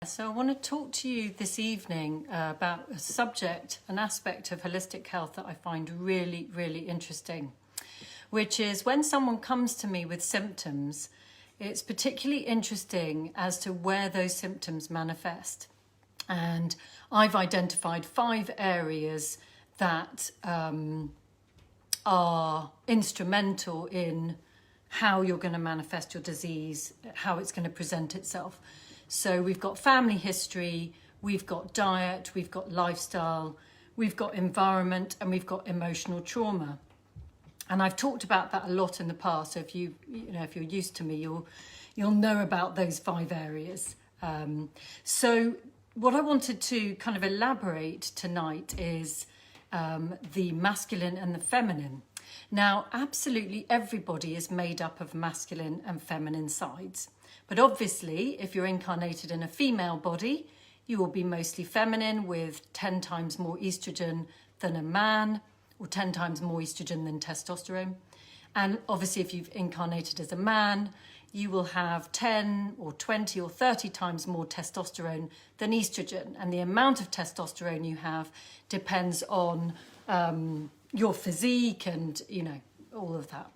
So I want to talk to you this evening about a subject, an aspect of holistic health that I find really, really interesting, which is when someone comes to me with symptoms, it's particularly interesting as to where those symptoms manifest. And I've identified 5 areas that are instrumental in how you're going to manifest your disease, how it's going to present itself. So we've got family history, we've got diet, we've got lifestyle, we've got environment, and we've got emotional trauma. And I've talked about that a lot in the past. So if if you're used to me, you'll know about those 5 areas. So what I wanted to kind of elaborate tonight is the masculine and the feminine. Now, absolutely everybody is made up of masculine and feminine sides. But obviously, if you're incarnated in a female body, you will be mostly feminine with 10 times more estrogen than a man, or 10 times more estrogen than testosterone. And obviously, if you've incarnated as a man, you will have 10 or 20 or 30 times more testosterone than estrogen. And the amount of testosterone you have depends on your physique and, all of that.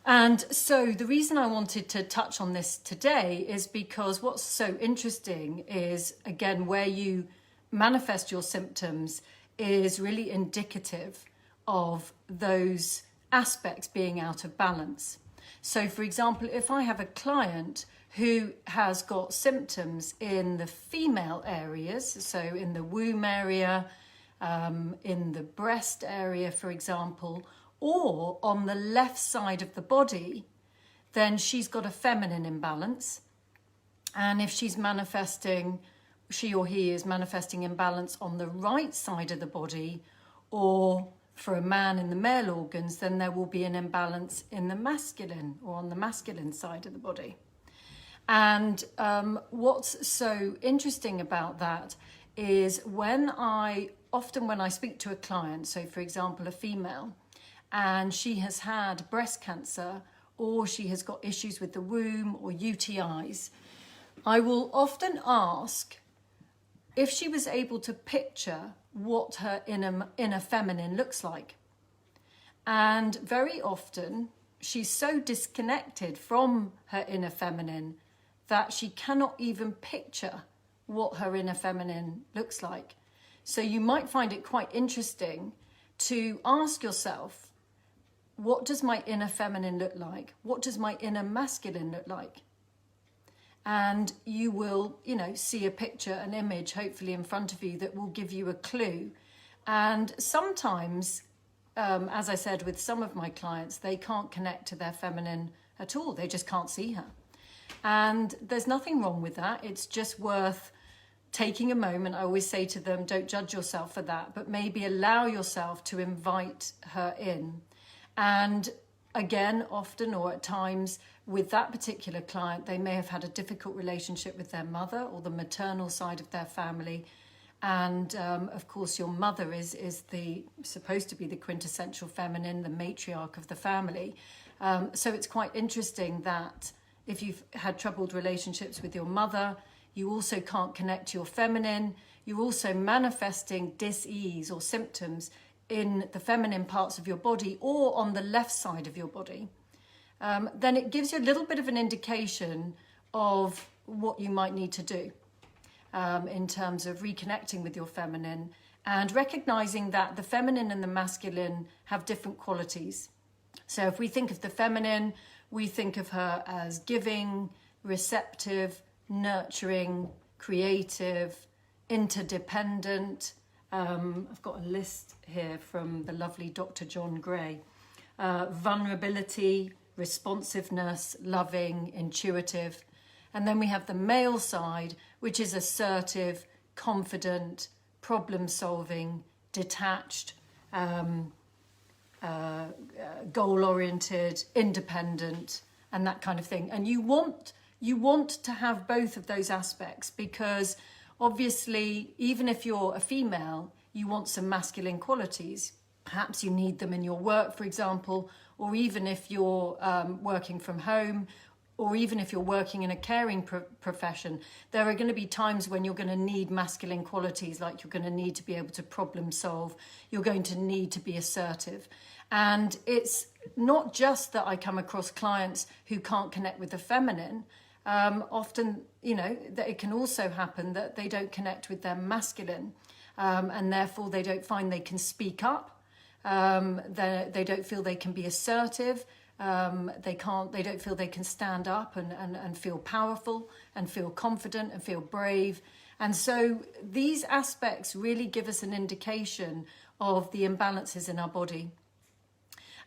And so the reason I wanted to touch on this today is because what's so interesting is, again, where you manifest your symptoms is really indicative of those aspects being out of balance. So, for example, if I have a client who has got symptoms in the female areas, so in the womb area, in the breast area, for example, or on the left side of the body, then she's got a feminine imbalance. And if she or he is manifesting imbalance on the right side of the body, or for a man in the male organs, then there will be an imbalance in the masculine or on the masculine side of the body. And what's so interesting about that is when I speak to a client, so for example, a female, and she has had breast cancer or she has got issues with the womb or UTIs, I will often ask if she was able to picture what her inner feminine looks like. And very often she's so disconnected from her inner feminine that she cannot even picture what her inner feminine looks like. So you might find it quite interesting to ask yourself, what does my inner feminine look like? What does my inner masculine look like? And you will, see a picture, an image, hopefully in front of you that will give you a clue. And sometimes, as I said, with some of my clients, they can't connect to their feminine at all. They just can't see her. And there's nothing wrong with that. It's just worth taking a moment. I always say to them, don't judge yourself for that, but maybe allow yourself to invite her in. And again, often or at times with that particular client, they may have had a difficult relationship with their mother or the maternal side of their family. And of course, your mother is supposed to be the quintessential feminine, the matriarch of the family. So it's quite interesting that if you've had troubled relationships with your mother, you also can't connect to your feminine. You're also manifesting dis-ease or symptoms in the feminine parts of your body or on the left side of your body, then it gives you a little bit of an indication of what you might need to do in terms of reconnecting with your feminine and recognizing that the feminine and the masculine have different qualities. So if we think of the feminine, we think of her as giving, receptive, nurturing, creative, interdependent. I've got a list here from the lovely Dr. John Gray. Vulnerability, responsiveness, loving, intuitive. And then we have the male side, which is assertive, confident, problem-solving, detached, goal-oriented, independent, and that kind of thing. And you want to have both of those aspects because obviously, even if you're a female, you want some masculine qualities. Perhaps you need them in your work, for example, or even if you're working from home, or even if you're working in a caring profession, there are going to be times when you're going to need masculine qualities, like you're going to need to be able to problem solve, you're going to need to be assertive. And it's not just that I come across clients who can't connect with the feminine. Often, that it can also happen that they don't connect with their masculine, and therefore they don't find they can speak up. They don't feel they can be assertive. They don't feel they can stand up and feel powerful and feel confident and feel brave. And so these aspects really give us an indication of the imbalances in our body.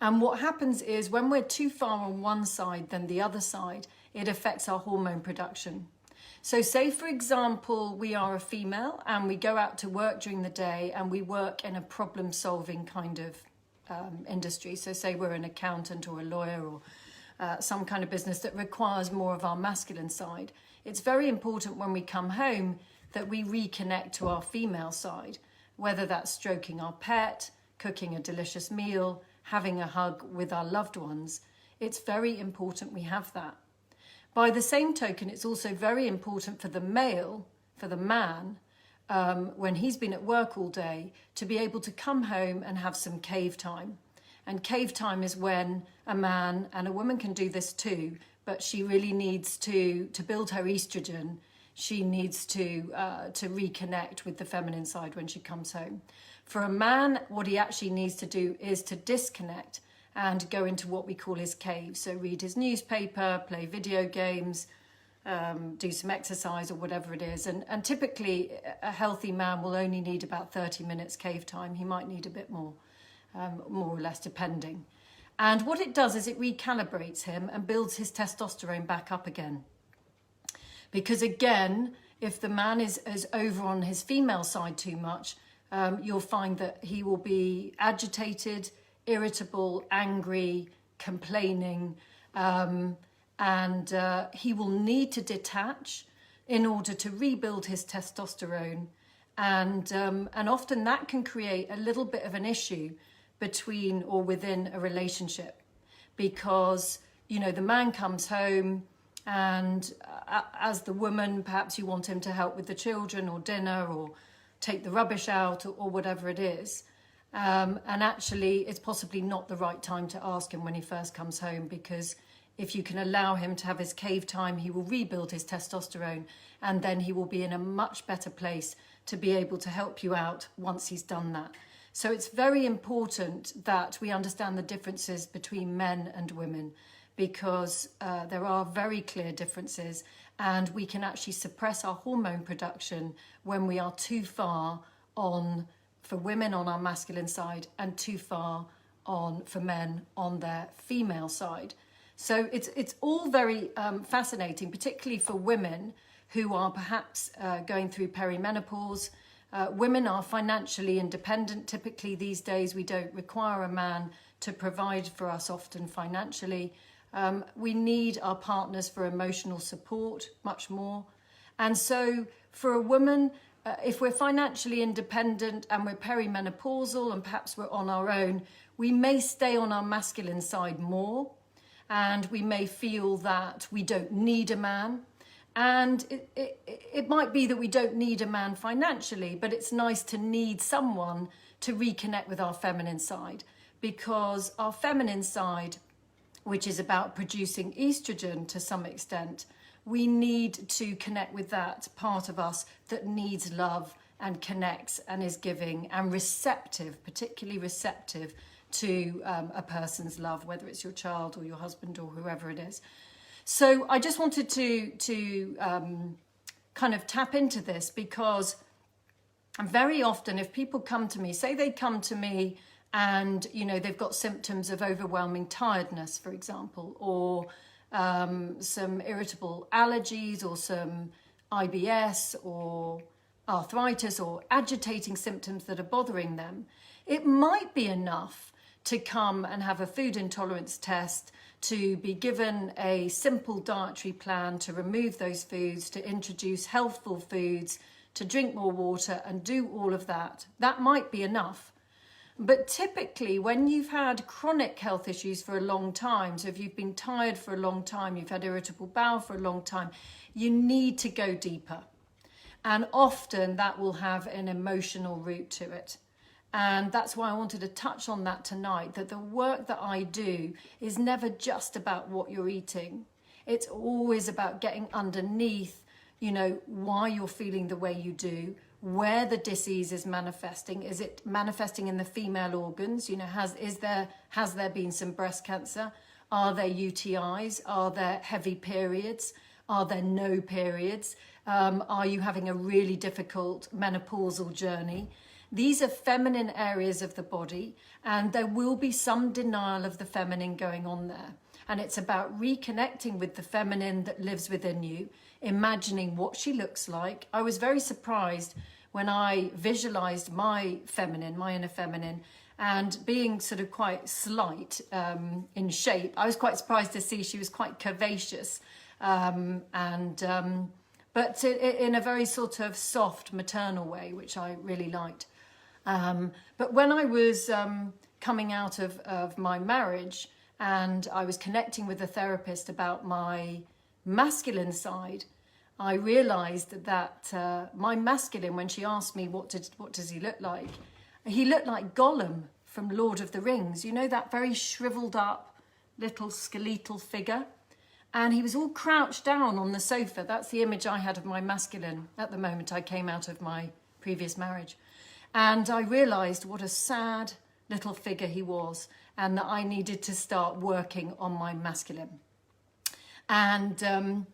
And what happens is when we're too far on one side than the other side, it affects our hormone production. So say, for example, we are a female and we go out to work during the day and we work in a problem-solving kind of industry. So say we're an accountant or a lawyer or some kind of business that requires more of our masculine side. It's very important when we come home that we reconnect to our female side, whether that's stroking our pet, cooking a delicious meal, having a hug with our loved ones. It's very important we have that. By the same token, it's also very important for the male, for the man, when he's been at work all day, to be able to come home and have some cave time. And cave time is when a man, and a woman can do this too, but she really needs to build her estrogen. She needs to reconnect with the feminine side when she comes home. For a man, what he actually needs to do is to disconnect and go into what we call his cave. So read his newspaper, play video games, do some exercise or whatever it is. And typically a healthy man will only need about 30 minutes cave time. He might need a bit more or less depending. And what it does is it recalibrates him and builds his testosterone back up again. Because again, if the man is over on his female side too much, you'll find that he will be agitated, irritable, angry, complaining, and he will need to detach in order to rebuild his testosterone. And often that can create a little bit of an issue between or within a relationship, because, the man comes home and as the woman, perhaps you want him to help with the children or dinner or take the rubbish out or whatever it is. And actually, it's possibly not the right time to ask him when he first comes home, because if you can allow him to have his cave time, he will rebuild his testosterone, and then he will be in a much better place to be able to help you out once he's done that. So it's very important that we understand the differences between men and women, because there are very clear differences, and we can actually suppress our hormone production when we are too far on, for women on our masculine side, and too far on for men on their female side. So it's all very fascinating, particularly for women who are perhaps going through perimenopause. Women are financially independent. Typically these days we don't require a man to provide for us often financially. We need our partners for emotional support much more. And so for a woman, if we're financially independent and we're perimenopausal and perhaps we're on our own, we may stay on our masculine side more, and we may feel that we don't need a man. And it might be that we don't need a man financially, but it's nice to need someone to reconnect with our feminine side, because our feminine side, which is about producing estrogen to some extent, we need to connect with that part of us that needs love and connects and is giving and receptive, particularly receptive to a person's love, whether it's your child or your husband or whoever it is. So I just wanted to kind of tap into this, because very often if people come to me, say they come to me and, they've got symptoms of overwhelming tiredness, for example, or some irritable allergies or some IBS or arthritis or agitating symptoms that are bothering them, it might be enough to come and have a food intolerance test, to be given a simple dietary plan to remove those foods, to introduce healthful foods, to drink more water and do all of that. That might be enough. But typically, when you've had chronic health issues for a long time, so if you've been tired for a long time, you've had irritable bowel for a long time, you need to go deeper. And often that will have an emotional root to it. And that's why I wanted to touch on that tonight, that the work that I do is never just about what you're eating. It's always about getting underneath, why you're feeling the way you do, where the disease is manifesting. Is it manifesting in the female organs? Has there been some breast cancer? Are there UTIs? Are there heavy periods? Are there no periods? Are you having a really difficult menopausal journey? These are feminine areas of the body, and there will be some denial of the feminine going on there. And it's about reconnecting with the feminine that lives within you, imagining what she looks like. I was very surprised when I visualized my feminine, my inner feminine, and being sort of quite slight in shape. I was quite surprised to see she was quite curvaceous, but in a very sort of soft maternal way, which I really liked. But when I was coming out of my marriage and I was connecting with a therapist about my masculine side, I realized that my masculine, when she asked me what does he look like, he looked like Gollum from Lord of the Rings. You know, that very shriveled up little skeletal figure? And he was all crouched down on the sofa. That's the image I had of my masculine at the moment I came out of my previous marriage. And I realized what a sad little figure he was, and that I needed to start working on my masculine. And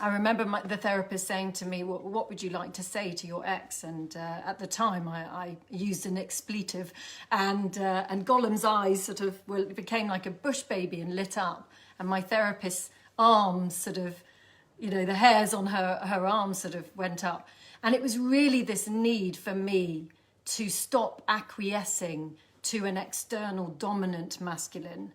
I remember the therapist saying to me, what would you like to say to your ex? And at the time I used an expletive, and Gollum's eyes sort of became like a bush baby and lit up. And my therapist's arms sort of, the hairs on her arms sort of went up. And it was really this need for me to stop acquiescing to an external dominant masculine,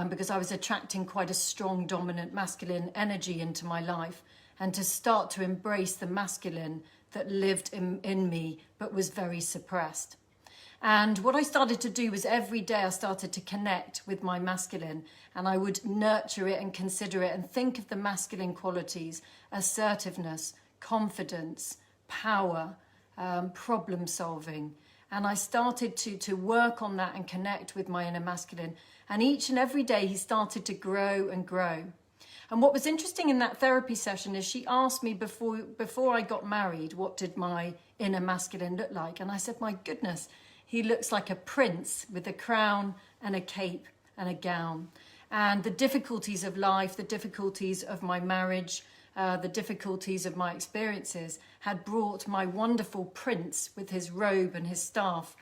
because I was attracting quite a strong dominant masculine energy into my life, and to start to embrace the masculine that lived in me but was very suppressed. And what I started to do was every day I started to connect with my masculine, and I would nurture it and consider it and think of the masculine qualities: assertiveness, confidence, power, problem solving. And I started to work on that and connect with my inner masculine. And each and every day he started to grow and grow. And what was interesting in that therapy session is she asked me before I got married, what did my inner masculine look like? And I said, my goodness, he looks like a prince with a crown and a cape and a gown. And the difficulties of life, the difficulties of my marriage, the difficulties of my experiences had brought my wonderful prince with his robe and his staff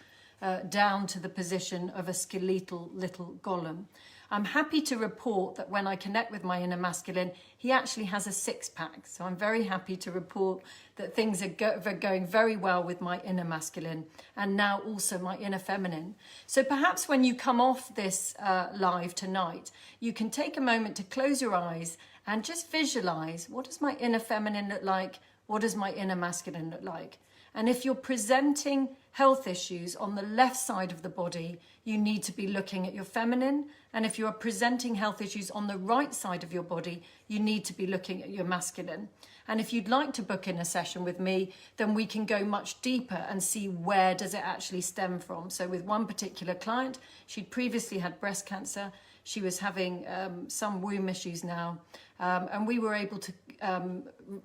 down to the position of a skeletal little Gollum. I'm happy to report that when I connect with my inner masculine, he actually has a six-pack. So I'm very happy to report that things are going very well with my inner masculine, and now also my inner feminine. So perhaps when you come off this live tonight, you can take a moment to close your eyes and just visualize, what does my inner feminine look like? What does my inner masculine look like? And if you're presenting health issues on the left side of the body, you need to be looking at your feminine. And if you are presenting health issues on the right side of your body, you need to be looking at your masculine. And if you'd like to book in a session with me, then we can go much deeper and see where does it actually stem from. So with one particular client, she'd previously had breast cancer. She was having some womb issues now. And we were able to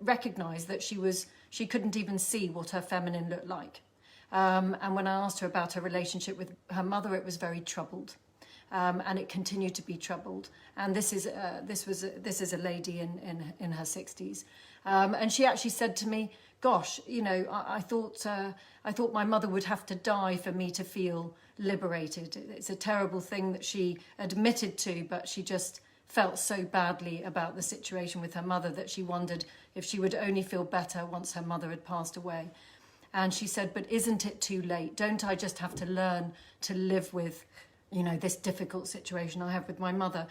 recognize that she couldn't even see what her feminine looked like. And when I asked her about her relationship with her mother, it was very troubled. And it continued to be troubled. And this is a lady in her 60s. And she actually said to me, gosh, I thought my mother would have to die for me to feel liberated. It's a terrible thing that she admitted to, but she just felt so badly about the situation with her mother that she wondered if she would only feel better once her mother had passed away. And she said, but isn't it too late? Don't I just have to learn to live with, this difficult situation I have with my mother?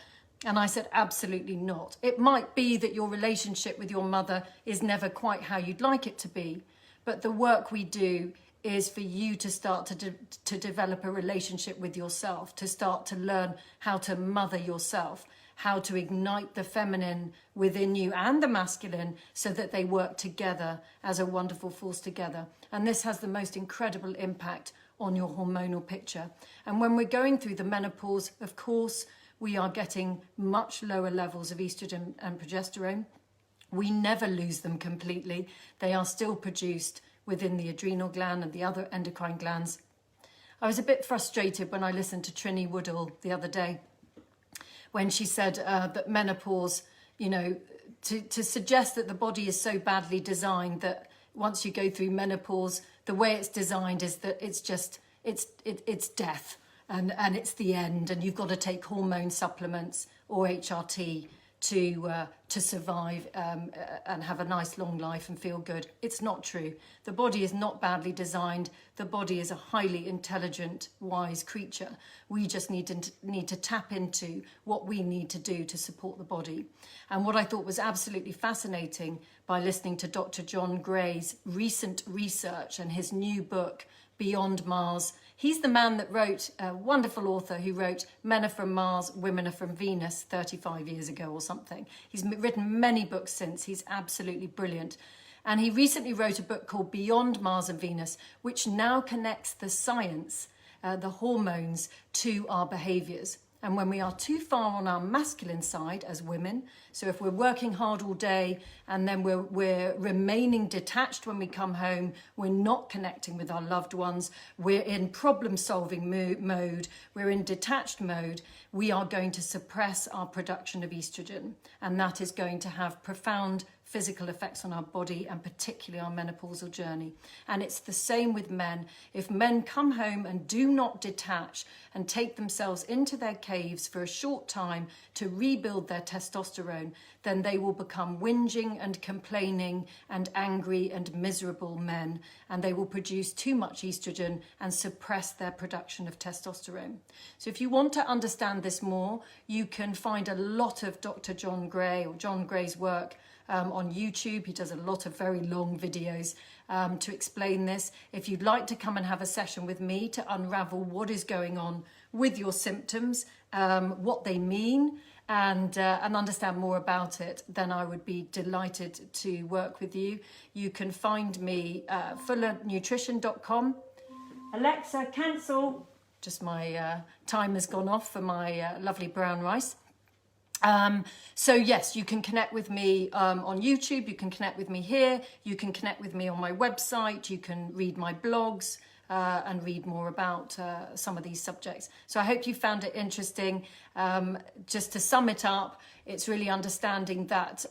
And I said, absolutely not. It might be that your relationship with your mother is never quite how you'd like it to be, but the work we do is for you to start to develop a relationship with yourself, to start to learn how to mother yourself, how to ignite the feminine within you and the masculine so that they work together as a wonderful force together. And this has the most incredible impact on your hormonal picture. And when we're going through the menopause, of course, we are getting much lower levels of estrogen and progesterone. We never lose them completely. They are still produced within the adrenal gland and the other endocrine glands. I was a bit frustrated when I listened to Trinny Woodall the other day when she said that menopause, you know, to suggest that the body is so badly designed that once you go through menopause, the way it's designed is that it's just, it's death and it's the end, and you've got to take hormone supplements or HRT to survive and have a nice long life and feel good. It's not true. The body is not badly designed. The body is a highly intelligent, wise creature. We just need to tap into what we need to do to support the body. And what I thought was absolutely fascinating by listening to Dr. John Gray's recent research and his new book, Beyond Mars. He's the man that wrote, a wonderful author who wrote Men Are From Mars, Women Are From Venus 35 years ago or something. He's written many books since. He's absolutely brilliant. And he recently wrote a book called Beyond Mars and Venus, which now connects the science, the hormones, to our behaviours. And when we are too far on our masculine side as women, so if we're working hard all day and then we're remaining detached when we come home, we're not connecting with our loved ones, we're in problem-solving mode, we're in detached mode, we are going to suppress our production of estrogen. And that is going to have profound physical effects on our body and particularly our menopausal journey. And it's the same with men. If men come home and do not detach and take themselves into their caves for a short time to rebuild their testosterone, then they will become whinging and complaining and angry and miserable men, and they will produce too much estrogen and suppress their production of testosterone. So if you want to understand this more, you can find a lot of Dr. John Gray or John Gray's work on YouTube. He does a lot of very long videos to explain this. If you'd like to come and have a session with me to unravel what is going on with your symptoms, what they mean, and understand more about it, then I would be delighted to work with you. You can find me fullernutrition.com. Alexa, cancel. Just my time has gone off for my lovely brown rice. So yes, you can connect with me on YouTube, you can connect with me here, you can connect with me on my website, you can read my blogs and read more about some of these subjects. So I hope you found it interesting. Just to sum it up, it's really understanding that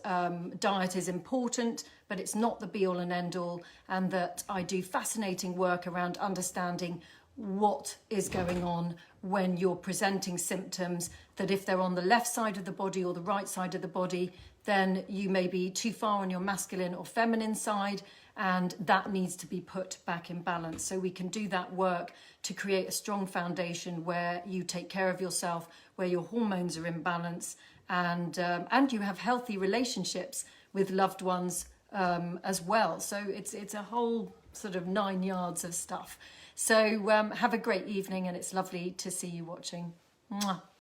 diet is important, but it's not the be all and end all, and that I do fascinating work around understanding what is going on when you're presenting symptoms, that if they're on the left side of the body or the right side of the body, then you may be too far on your masculine or feminine side, and that needs to be put back in balance. So we can do that work to create a strong foundation where you take care of yourself, where your hormones are in balance, and you have healthy relationships with loved ones as well. So it's a whole sort of 9 yards of stuff. So have a great evening, and it's lovely to see you watching. Mwah.